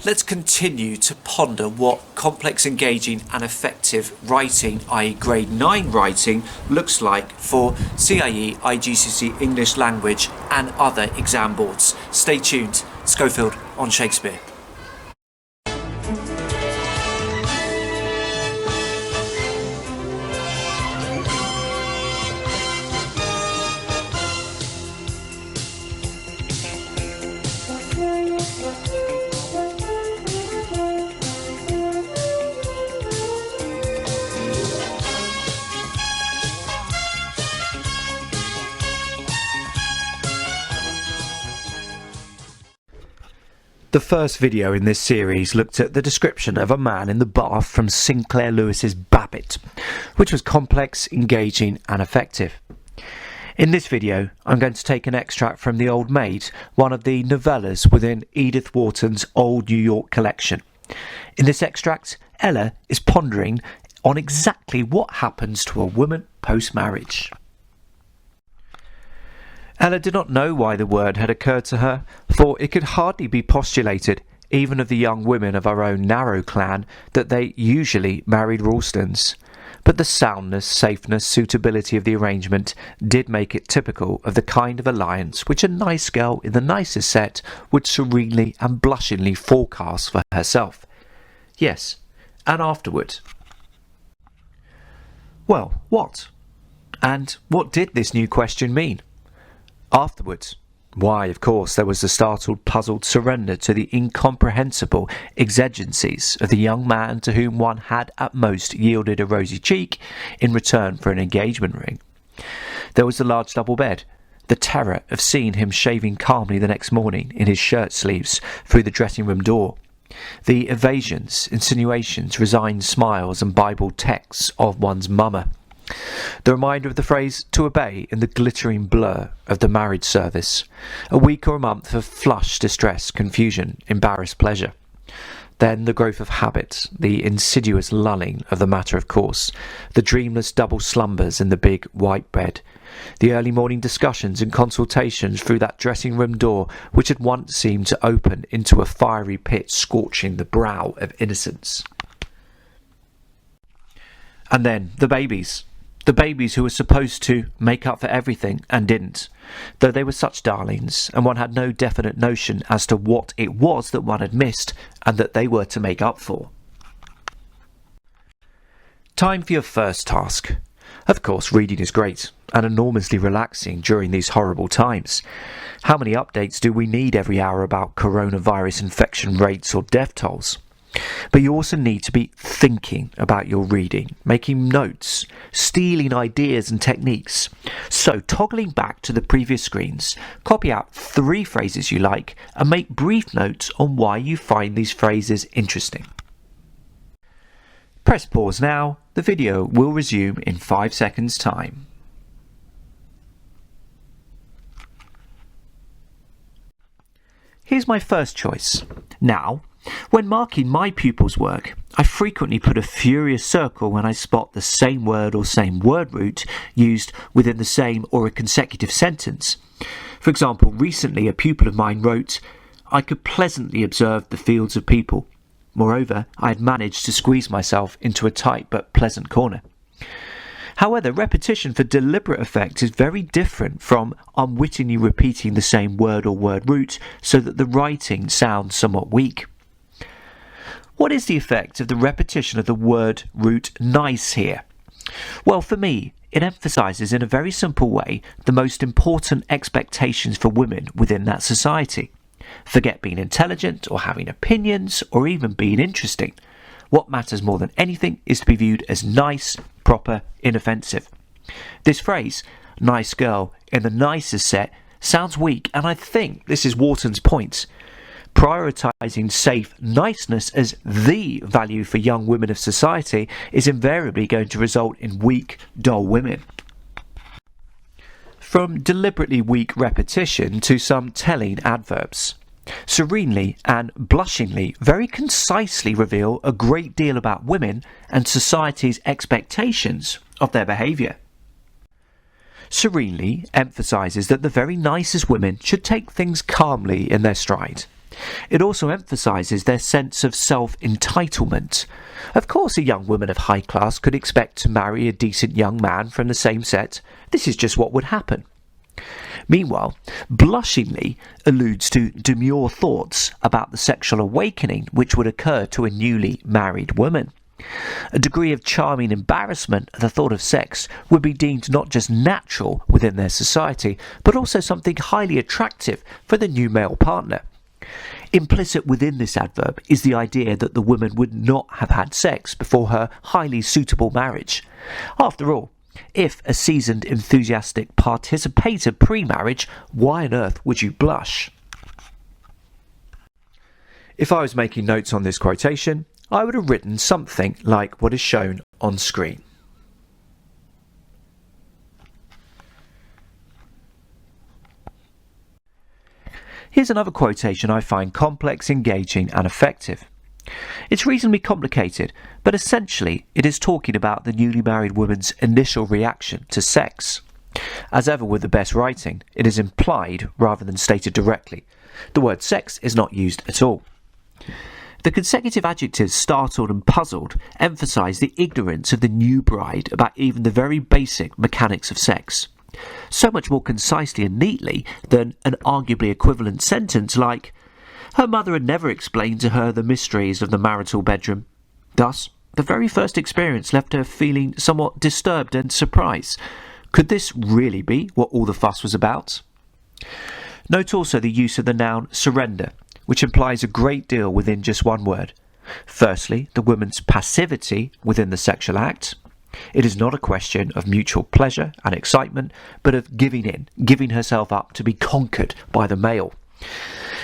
Let's continue to ponder what complex, engaging and effective writing, i.e. grade 9 writing, looks like for CIE, IGCSE English Language and other exam boards. Stay tuned. Schofield on Shakespeare. The first video in this series looked at the description of a man in the bath from Sinclair Lewis's Babbitt, which was complex, engaging and effective. In this video, I'm going to take an extract from The Old Maid, one of the novellas within Edith Wharton's Old New York collection. In this extract, Ella is pondering on exactly what happens to a woman post-marriage. Ella did not know why the word had occurred to her, for it could hardly be postulated, even of the young women of our own narrow clan, that they usually married Ralstons. But the soundness, safeness, suitability of the arrangement did make it typical of the kind of alliance which a nice girl in the nicest set would serenely and blushingly forecast for herself. Yes, and afterward. Well, what? And what did this new question mean? Afterwards? Why, of course, there was the startled, puzzled surrender to the incomprehensible exigencies of the young man to whom one had at most yielded a rosy cheek in return for an engagement ring. There was the large double bed, the terror of seeing him shaving calmly the next morning in his shirt sleeves through the dressing-room door, the evasions, insinuations, resigned smiles and Bible texts of one's mama. The reminder of the phrase to obey in the glittering blur of the marriage service, a week or a month of flushed distress, confusion, embarrassed pleasure. Then the growth of habit, the insidious lulling of the matter of course, the dreamless double slumbers in the big white bed, the early morning discussions and consultations through that dressing room door which had once seemed to open into a fiery pit scorching the brow of innocence. And then the babies. The babies who were supposed to make up for everything and didn't, though they were such darlings, and one had no definite notion as to what it was that one had missed and that they were to make up for. Time for your first task. Of course, reading is great and enormously relaxing during these horrible times. How many updates do we need every hour about coronavirus infection rates or death tolls? But you also need to be thinking about your reading, making notes, stealing ideas and techniques. So toggling back to the previous screens, copy out 3 phrases you like and make brief notes on why you find these phrases interesting. Press pause now. The video will resume in 5 seconds' time. Here's my first choice. Now, when marking my pupils' work, I frequently put a furious circle when I spot the same word or same word root used within the same or a consecutive sentence. For example, recently a pupil of mine wrote, "I could pleasantly observe the fields of people." Moreover, I had managed to squeeze myself into a tight but pleasant corner. However, repetition for deliberate effect is very different from unwittingly repeating the same word or word root so that the writing sounds somewhat weak. What is the effect of the repetition of the word root nice here? Well, for me, it emphasises in a very simple way the most important expectations for women within that society. Forget being intelligent or having opinions or even being interesting. What matters more than anything is to be viewed as nice, proper, inoffensive. This phrase, nice girl in the nicest set, sounds weak, and I think this is Wharton's point. Prioritising safe niceness as the value for young women of society is invariably going to result in weak, dull women. From deliberately weak repetition to some telling adverbs. Serenely and blushingly very concisely reveal a great deal about women and society's expectations of their behaviour. Serenely emphasises that the very nicest women should take things calmly in their stride. It also emphasises their sense of self-entitlement. Of course, a young woman of high class could expect to marry a decent young man from the same set. This is just what would happen. Meanwhile, blushingly alludes to demure thoughts about the sexual awakening which would occur to a newly married woman. A degree of charming embarrassment at the thought of sex would be deemed not just natural within their society, but also something highly attractive for the new male partner. Implicit within this adverb is the idea that the woman would not have had sex before her highly suitable marriage. After all, if a seasoned, enthusiastic participator pre-marriage, why on earth would you blush? If I was making notes on this quotation, I would have written something like what is shown on screen. Here's another quotation I find complex, engaging and effective. It's reasonably complicated, but essentially it is talking about the newly married woman's initial reaction to sex. As ever with the best writing, it is implied rather than stated directly. The word sex is not used at all. The consecutive adjectives startled and puzzled emphasise the ignorance of the new bride about even the very basic mechanics of sex. So much more concisely and neatly than an arguably equivalent sentence like, her mother had never explained to her the mysteries of the marital bedroom. Thus, the very first experience left her feeling somewhat disturbed and surprised. Could this really be what all the fuss was about? Note also the use of the noun surrender, which implies a great deal within just one word. Firstly, the woman's passivity within the sexual act. It is not a question of mutual pleasure and excitement, but of giving in, giving herself up to be conquered by the male.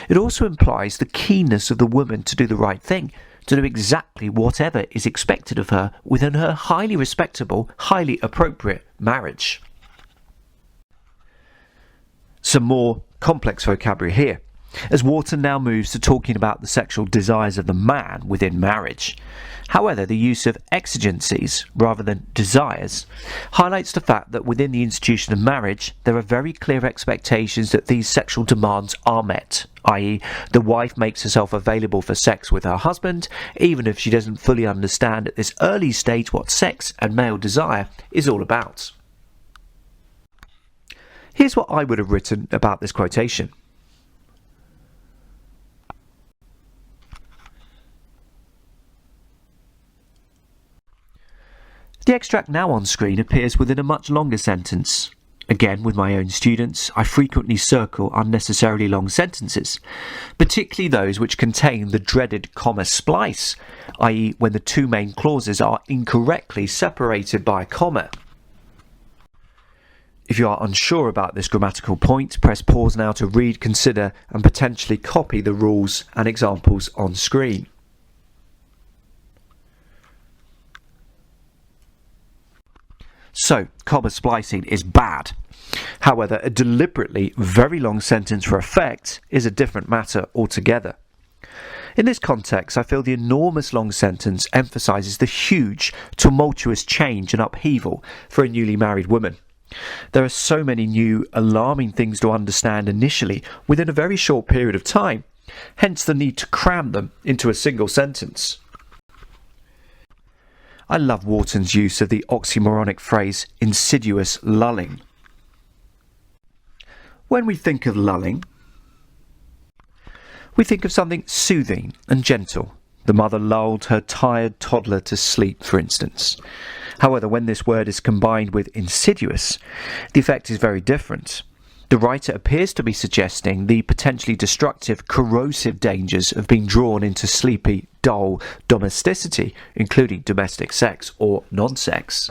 It also implies the keenness of the woman to do the right thing, to do exactly whatever is expected of her within her highly respectable, highly appropriate marriage. Some more complex vocabulary here, as Wharton now moves to talking about the sexual desires of the man within marriage. However, the use of exigencies rather than desires highlights the fact that within the institution of marriage there are very clear expectations that these sexual demands are met, i.e. the wife makes herself available for sex with her husband even if she doesn't fully understand at this early stage what sex and male desire is all about. Here's what I would have written about this quotation. The extract now on screen appears within a much longer sentence. Again, with my own students, I frequently circle unnecessarily long sentences, particularly those which contain the dreaded comma splice, i.e. when the two main clauses are incorrectly separated by a comma. If you are unsure about this grammatical point, press pause now to read, consider and potentially copy the rules and examples on screen. So, comma splicing is bad. However, a deliberately very long sentence for effect is a different matter altogether. In this context, I feel the enormous long sentence emphasises the huge, tumultuous change and upheaval for a newly married woman. There are so many new, alarming things to understand initially within a very short period of time, hence the need to cram them into a single sentence. I love Wharton's use of the oxymoronic phrase insidious lulling. When we think of lulling, we think of something soothing and gentle. The mother lulled her tired toddler to sleep, for instance. However, when this word is combined with insidious, the effect is very different. The writer appears to be suggesting the potentially destructive, corrosive dangers of being drawn into sleepy, dull domesticity, including domestic sex or non-sex.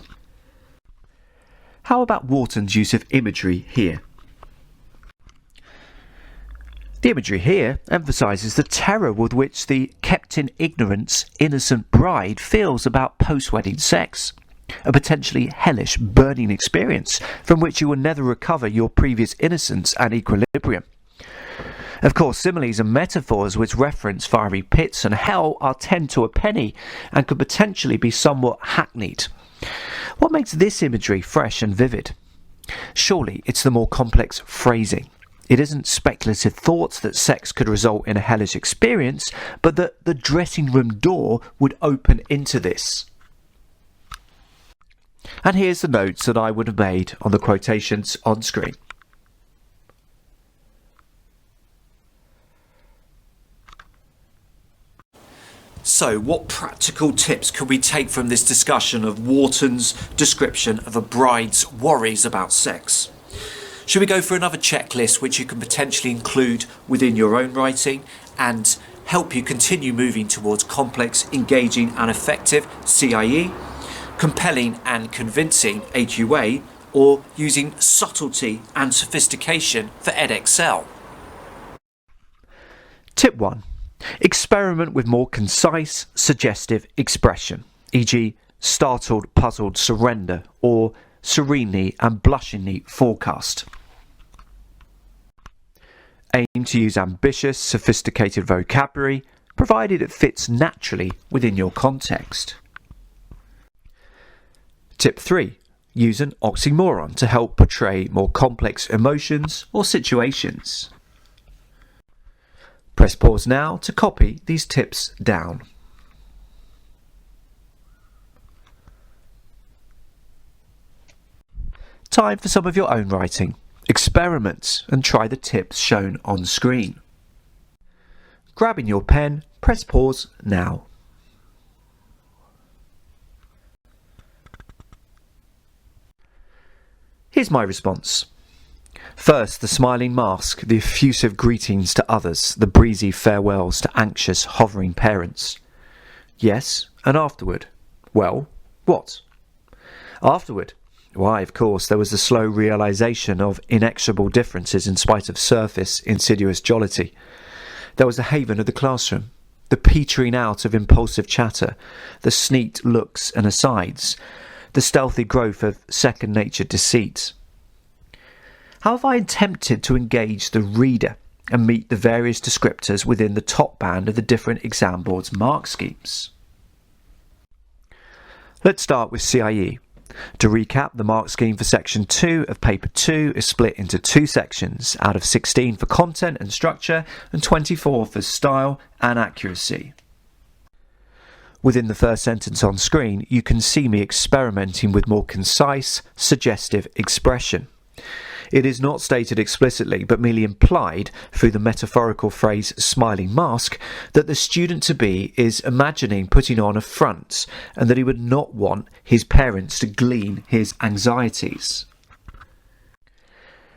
How about Wharton's use of imagery here? The imagery here emphasises the terror with which the kept in ignorance, innocent bride feels about post-wedding sex. A potentially hellish, burning experience from which you will never recover your previous innocence and equilibrium. Of course, similes and metaphors which reference fiery pits and hell are 10 to a penny and could potentially be somewhat hackneyed. What makes this imagery fresh and vivid? Surely it's the more complex phrasing. It isn't speculative thoughts that sex could result in a hellish experience, but that the dressing room door would open into this. And here's the notes that I would have made on the quotations on screen. So, what practical tips could we take from this discussion of Wharton's description of a bride's worries about sex? Should we go for another checklist which you can potentially include within your own writing and help you continue moving towards complex, engaging and effective CIE, compelling and convincing AQA, or using subtlety and sophistication for Edexcel? Tip 1. Experiment with more concise, suggestive expression, e.g. startled, puzzled, surrender, or serenely and blushingly forecast. Aim to use ambitious, sophisticated vocabulary, provided it fits naturally within your context. Tip 3. Use an oxymoron to help portray more complex emotions or situations. Press pause now to copy these tips down. Time for some of your own writing. Experiment and try the tips shown on screen. Grabbing your pen, press pause now. Here's my response. First, the smiling mask, the effusive greetings to others, the breezy farewells to anxious, hovering parents. Yes, and afterward. Well, what? Afterward. Why, of course, there was the slow realisation of inexorable differences in spite of surface, insidious jollity. There was the haven of the classroom, the petering out of impulsive chatter, the sneak looks and asides, the stealthy growth of second-nature deceit. How have I attempted to engage the reader and meet the various descriptors within the top band of the different exam boards' mark schemes? Let's start with CIE. To recap, the mark scheme for section 2 of paper 2 is split into 2 sections, out of 16 for content and structure and 24 for style and accuracy. Within the first sentence on screen, you can see me experimenting with more concise, suggestive expression. It is not stated explicitly, but merely implied through the metaphorical phrase smiling mask, that the student-to-be is imagining putting on a front and that he would not want his parents to glean his anxieties.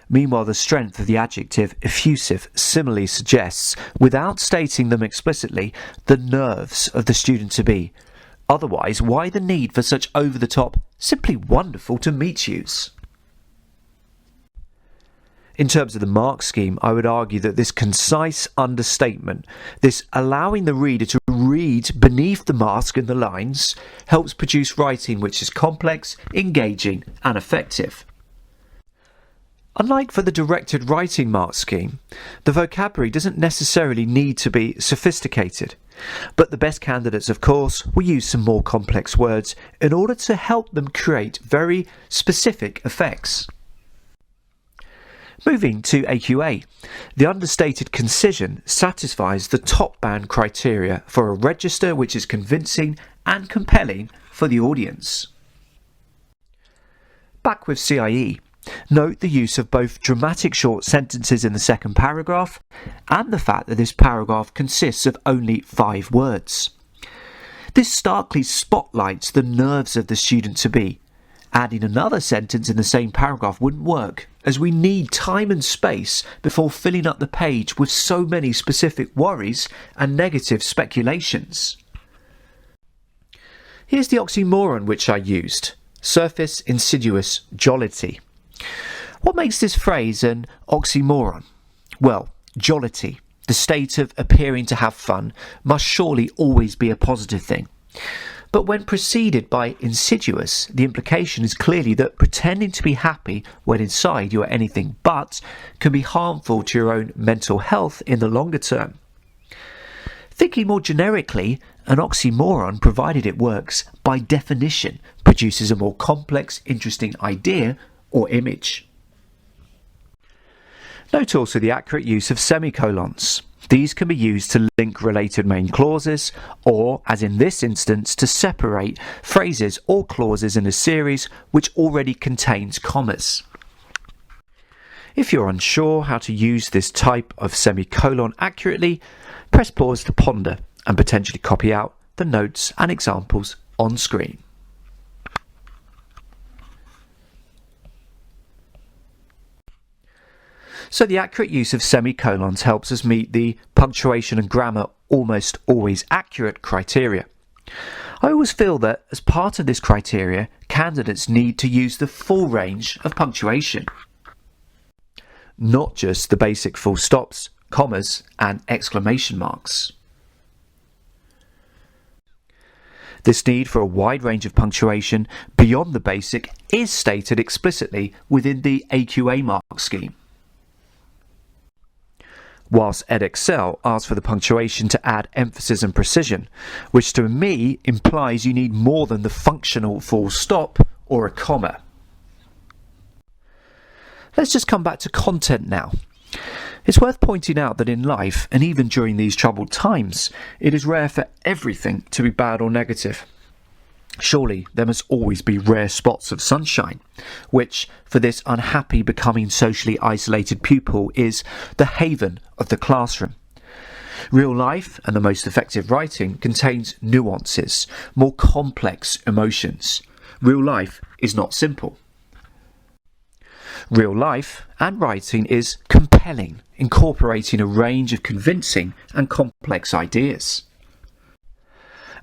Meanwhile, the strength of the adjective effusive similarly suggests, without stating them explicitly, the nerves of the student-to-be. Otherwise, why the need for such over-the-top, simply wonderful to meet yous? In terms of the mark scheme, I would argue that this concise understatement, this allowing the reader to read beneath the mask in the lines, helps produce writing which is complex, engaging and effective. Unlike for the directed writing mark scheme, the vocabulary doesn't necessarily need to be sophisticated, but the best candidates, of course, will use some more complex words in order to help them create very specific effects. Moving to AQA, the understated concision satisfies the top band criteria for a register which is convincing and compelling for the audience. Back with CIE, note the use of both dramatic short sentences in the second paragraph and the fact that this paragraph consists of only 5 words. This starkly spotlights the nerves of the student-to-be. Adding another sentence in the same paragraph wouldn't work, as we need time and space before filling up the page with so many specific worries and negative speculations. Here's the oxymoron which I used: surface, insidious, jollity. What makes this phrase an oxymoron? Well, jollity, the state of appearing to have fun, must surely always be a positive thing. But when preceded by insidious, the implication is clearly that pretending to be happy when inside you are anything but can be harmful to your own mental health in the longer term. Thinking more generically, an oxymoron, provided it works, by definition produces a more complex, interesting idea or image. Note also the accurate use of semicolons. These can be used to link related main clauses, or, as in this instance, to separate phrases or clauses in a series which already contains commas. If you're unsure how to use this type of semicolon accurately, press pause to ponder and potentially copy out the notes and examples on screen. So the accurate use of semicolons helps us meet the punctuation and grammar almost always accurate criteria. I always feel that as part of this criteria, candidates need to use the full range of punctuation, not just the basic full stops, commas and exclamation marks. This need for a wide range of punctuation beyond the basic is stated explicitly within the AQA mark scheme. Whilst Edexcel asks for the punctuation to add emphasis and precision, which to me implies you need more than the functional full stop or a comma. Let's just come back to content now. It's worth pointing out that in life, and even during these troubled times, it is rare for everything to be bad or negative. Surely there must always be rare spots of sunshine, which, for this unhappy, becoming socially isolated pupil, is the haven of the classroom. Real life and the most effective writing contains nuances, more complex emotions. Real life is not simple. Real life and writing is compelling, incorporating a range of convincing and complex ideas.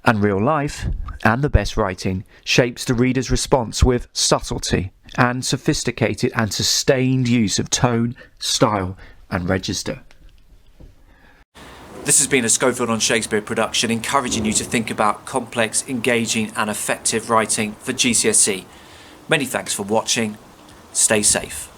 And real life, and the best writing, shapes the reader's response with subtlety and sophisticated and sustained use of tone, style and register. This has been a Schofield on Shakespeare production, encouraging you to think about complex, engaging and effective writing for GCSE. Many thanks for watching. Stay safe.